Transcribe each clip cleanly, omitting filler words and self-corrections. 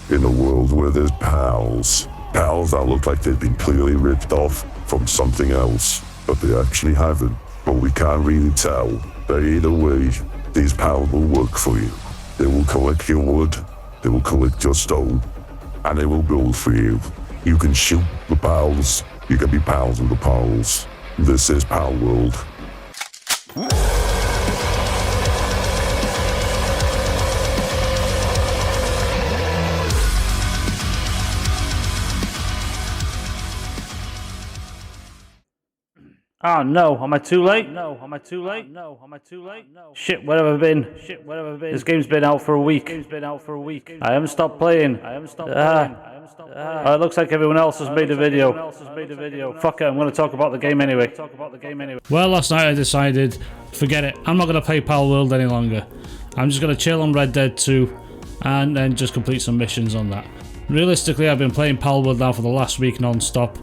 in a world where there's pals. Pals that look like they've been clearly ripped off from something else, but they actually haven't. But we can't really tell. But either way, these pals will work for you. They will collect your wood, they will collect your stone, and they will build for you. You can shoot the pals, you can be pals with the pals. This is Palworld. Oh no, am I too late? No, am I too late? No, am I too late? No. Shit, where have I been? Shit, where have I been? This game's been out for a week. I haven't stopped playing. It looks like everyone else has made a video. Fuck it, I'm going to talk about the game anyway. Well, last night I decided, forget it, I'm not going to play Palworld any longer. I'm just going to chill on Red Dead 2 and then just complete some missions on that. Realistically, I've been playing Palworld now for the last week non-stop.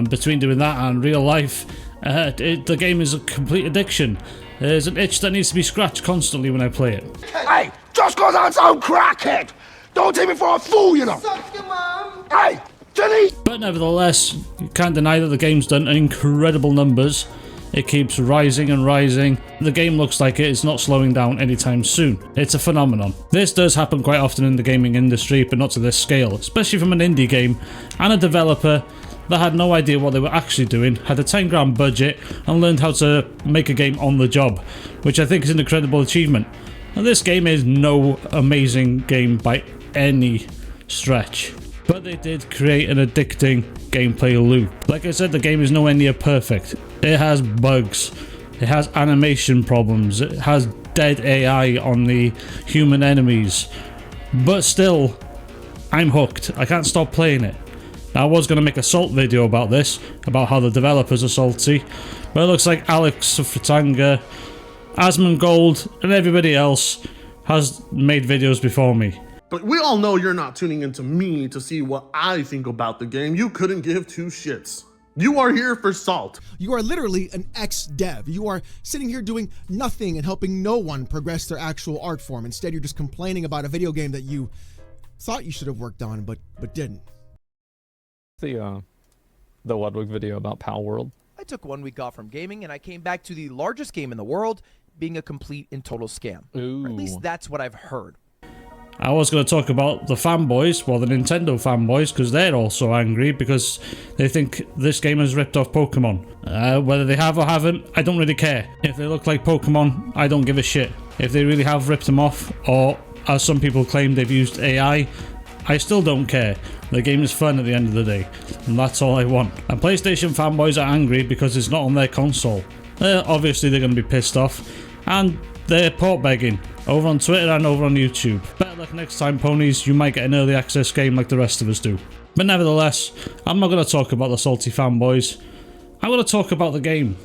Between doing that and real life, the game is a complete addiction. There's an itch that needs to be scratched constantly when I play it. Hey, just cause I'm some crackhead, don't take me for a fool, you know. Suck your mom. Hey, Jenny. But nevertheless, you can't deny that the game's done incredible numbers. It keeps rising and rising. The game looks like it is not slowing down anytime soon. It's a phenomenon. This does happen quite often in the gaming industry, but not to this scale, especially from an indie game and a developer that had no idea what they were actually doing, had a 10 grand budget and learned how to make a game on the job, which I think is an incredible achievement. And this game is no amazing game by any stretch, but they did create an addicting gameplay loop. Like I said, the game is nowhere near perfect. It has bugs, it has animation problems, it has dead AI on the human enemies, but still, I'm hooked. I can't stop playing it. Now, I was going to make a salt video about this, about how the developers are salty, but it looks like Alex Fratanga, Asmongold, and everybody else has made videos before me. But we all know you're not tuning into me to see what I think about the game. You couldn't give two shits. You are here for salt. You are literally an ex-dev. You are sitting here doing nothing and helping no one progress their actual art form. Instead, you're just complaining about a video game that you thought you should have worked on, but didn't. The Ludwig video about Palworld. I took 1 week off from gaming and I came back to the largest game in the world being a complete and total scam. Ooh. Or at least that's what I've heard. I was going to talk about the fanboys, well, the Nintendo fanboys, because they're also angry because they think this game has ripped off Pokemon. Whether they have or haven't, I don't really care. If they look like Pokemon, I don't give a shit. If they really have ripped them off, or as some people claim they've used AI, I still don't care. The game is fun at the end of the day, and that's all I want. And PlayStation fanboys are angry because it's not on their console. Obviously they're going to be pissed off, and they're port begging over on Twitter and over on YouTube. Better luck next time, ponies. You might get an early access game like the rest of us do. But nevertheless, I'm not going to talk about the salty fanboys. I'm going to talk about the game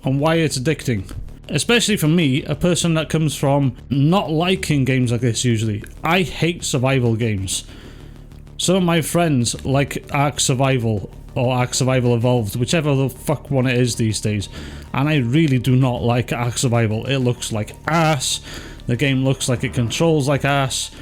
and why it's addicting. Especially for me, a person that comes from not liking games like this usually. I hate survival games. Some of my friends like Ark Survival or Ark Survival Evolved, whichever the fuck one it is these days, and I really do not like Ark Survival. It looks like ass, the game looks like it controls like ass,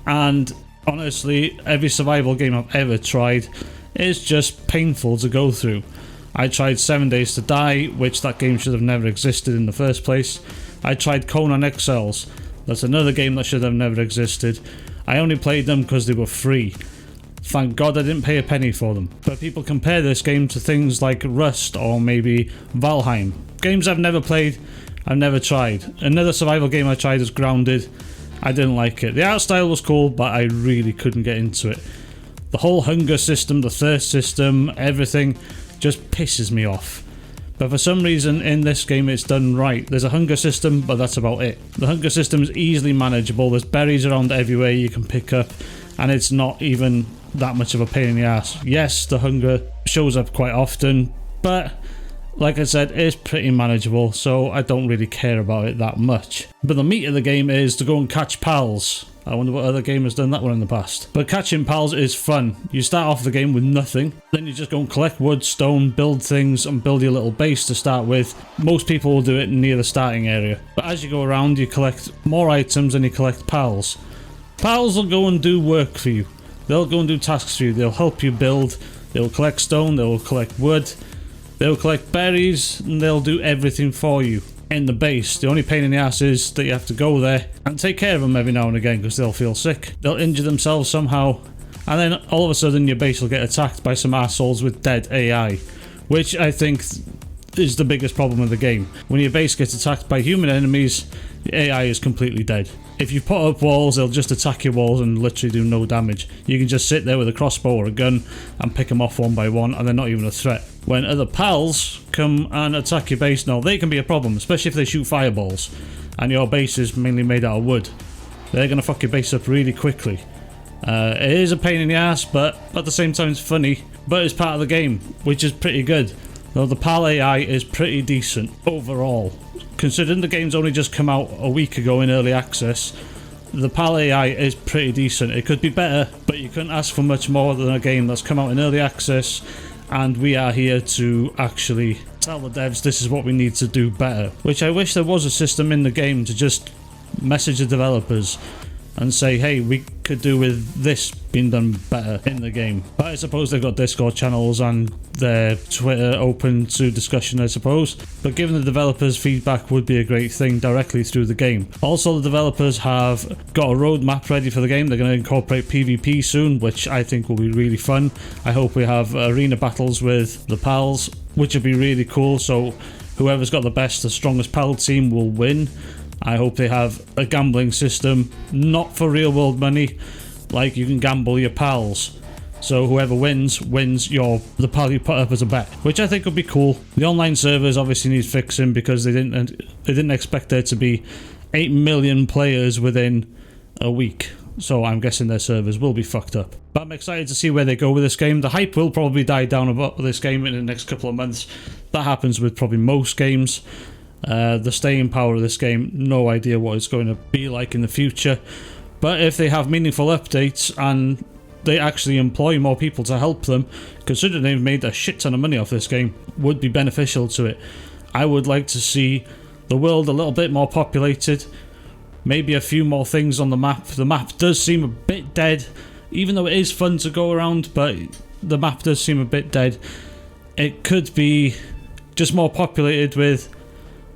and honestly, every survival game I've ever tried is just painful to go through. I tried 7 Days to Die, which that game should have never existed in the first place. I tried Conan Exiles, that's another game that should have never existed. I only played them because they were free. Thank God I didn't pay a penny for them. But people compare this game to things like Rust or maybe Valheim. Games I've never played, I've never tried. Another survival game I tried was Grounded. I didn't like it. The art style was cool, but I really couldn't get into it. The whole hunger system, the thirst system, everything just pisses me off. But for some reason in this game it's done right. There's a hunger system, but that's about it. The hunger system is easily manageable. There's berries around everywhere you can pick up, and it's not even that much of a pain in the ass. Yes, the hunger shows up quite often, but like I said, it's pretty manageable, so I don't really care about it that much. But the meat of the game is to go and catch pals. I wonder what other game has done that one in the past. But catching pals is fun. You start off the game with nothing, then you just go and collect wood, stone, build things, and build your little base to start with. Most people will do it near the starting area. But as you go around, you collect more items and you collect pals. Pals will go and do work for you. They'll go and do tasks for you. They'll help you build. They'll collect stone. They'll collect wood. They'll collect berries, and they'll do everything for you in the base. The only pain in the ass is that you have to go there and take care of them every now and again because they'll feel sick. They'll injure themselves somehow, and then all of a sudden your base will get attacked by some assholes with dead AI, which I think is the biggest problem of the game. When your base gets attacked by human enemies, the AI is completely dead. If you put up walls, they'll just attack your walls and literally do no damage. You can just sit there with a crossbow or a gun and pick them off one by one, and they're not even a threat. When other pals come and attack your base, now they can be a problem, especially if they shoot fireballs and your base is mainly made out of wood. They're going to fuck your base up really quickly. It is a pain in the ass, but at the same time it's funny, but it's part of the game, which is pretty good. Though the PAL AI is pretty decent overall. Considering the game's only just come out a week ago in early access, the PAL AI is pretty decent. It could be better, but you couldn't ask for much more than a game that's come out in early access, and we are here to actually tell the devs this is what we need to do better. Which I wish there was a system in the game to just message the developers and say, hey, we could do with this being done better in the game. But I suppose they've got Discord channels and their Twitter open to discussion, I suppose. But giving the developers feedback would be a great thing directly through the game. Also, the developers have got a roadmap ready for the game. They're going to incorporate PvP soon, which I think will be really fun. I hope we have arena battles with the pals, which would be really cool. So whoever's got the best, the strongest pal team will win. I hope they have a gambling system, not for real world money, like you can gamble your pals. So whoever wins the pal you put up as a bet, which I think would be cool. The online servers obviously need fixing because they didn't expect there to be 8 million players within a week. So I'm guessing their servers will be fucked up. But I'm excited to see where they go with this game. The hype will probably die down about this game in the next couple of months. That happens with probably most games. The staying power of this game, no idea what it's going to be like in the future. But if they have meaningful updates and they actually employ more people to help them, considering they've made a shit ton of money off this game, would be beneficial to it. I would like to see the world a little bit more populated, maybe a few more things on the map. The map does seem a bit dead, even though it is fun to go around, but the map does seem a bit dead. It could be just more populated with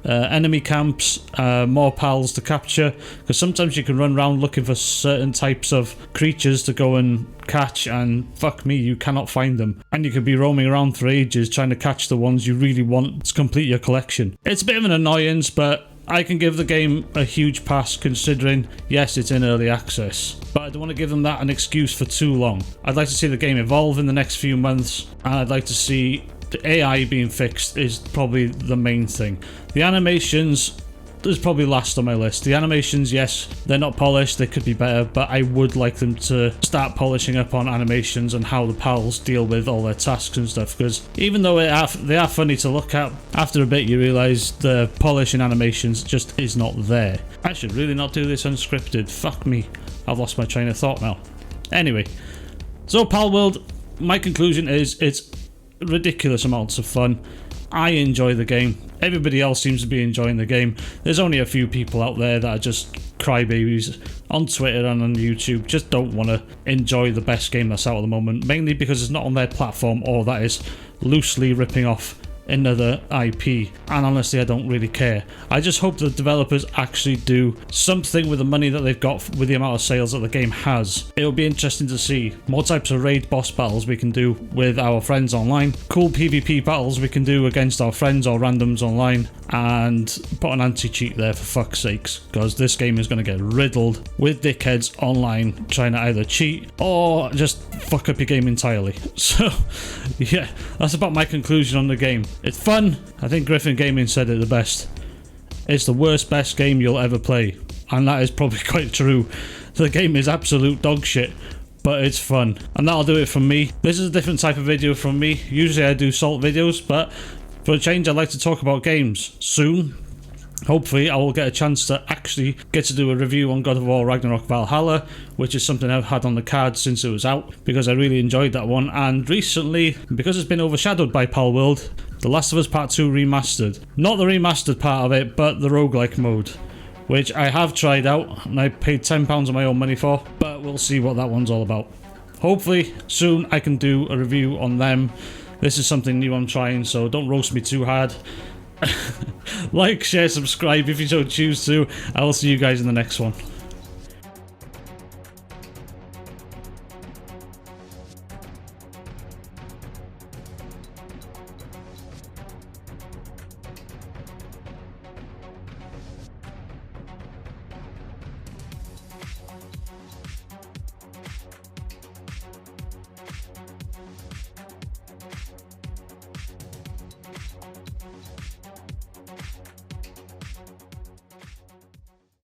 enemy camps, more pals to capture, because sometimes you can run around looking for certain types of creatures to go and catch, and fuck me, you cannot find them, and you could be roaming around for ages trying to catch the ones you really want to complete your collection. It's a bit of an annoyance, but I can give the game a huge pass considering, yes, it's in early access, but I don't want to give them that an excuse for too long. I'd like to see the game evolve in the next few months, and I'd like to see the AI being fixed is probably the main thing. The animations is probably last on my list. The animations, yes, they're not polished, they could be better, but I would like them to start polishing up on animations and how the pals deal with all their tasks and stuff, because even though they are funny to look at, after a bit you realise the polish in animations just is not there. I should really not do this unscripted. Fuck me, I've lost my train of thought now. Anyway, so Palworld, my conclusion is it's ridiculous amounts of fun. I enjoy the game. Everybody else seems to be enjoying the game. There's only a few people out there that are just crybabies on Twitter and on YouTube, just don't want to enjoy the best game that's out at the moment, mainly because it's not on their platform, or that is loosely ripping off another IP, and honestly I don't really care. I just hope the developers actually do something with the money that they've got with the amount of sales that the game has. It'll be interesting to see more types of raid boss battles we can do with our friends online, cool PvP battles we can do against our friends or randoms online, and put an anti-cheat there for fuck's sakes, because this game is going to get riddled with dickheads online trying to either cheat or just fuck up your game entirely. So yeah, that's about my conclusion on the game. It's fun. I think Griffin Gaming said it the best. It's the worst best game you'll ever play, and that is probably quite true. The game is absolute dog shit, but it's fun, and that'll do it from me. This is a different type of video from me. Usually I do salt videos, but for a change I'd like to talk about games soon. Hopefully I will get a chance to actually get to do a review on God of War Ragnarok Valhalla, which is something I've had on the cards since it was out, because I really enjoyed that one, and recently, because it's been overshadowed by Palworld, The Last of Us Part 2 Remastered. Not the remastered part of it, but the roguelike mode, which I have tried out, and I paid £10 of my own money for, but we'll see what that one's all about. hopefully soon I can do a review on them. This is something new I'm trying, so don't roast me too hard. Like, share, subscribe if you so choose to. I will see you guys in the next one.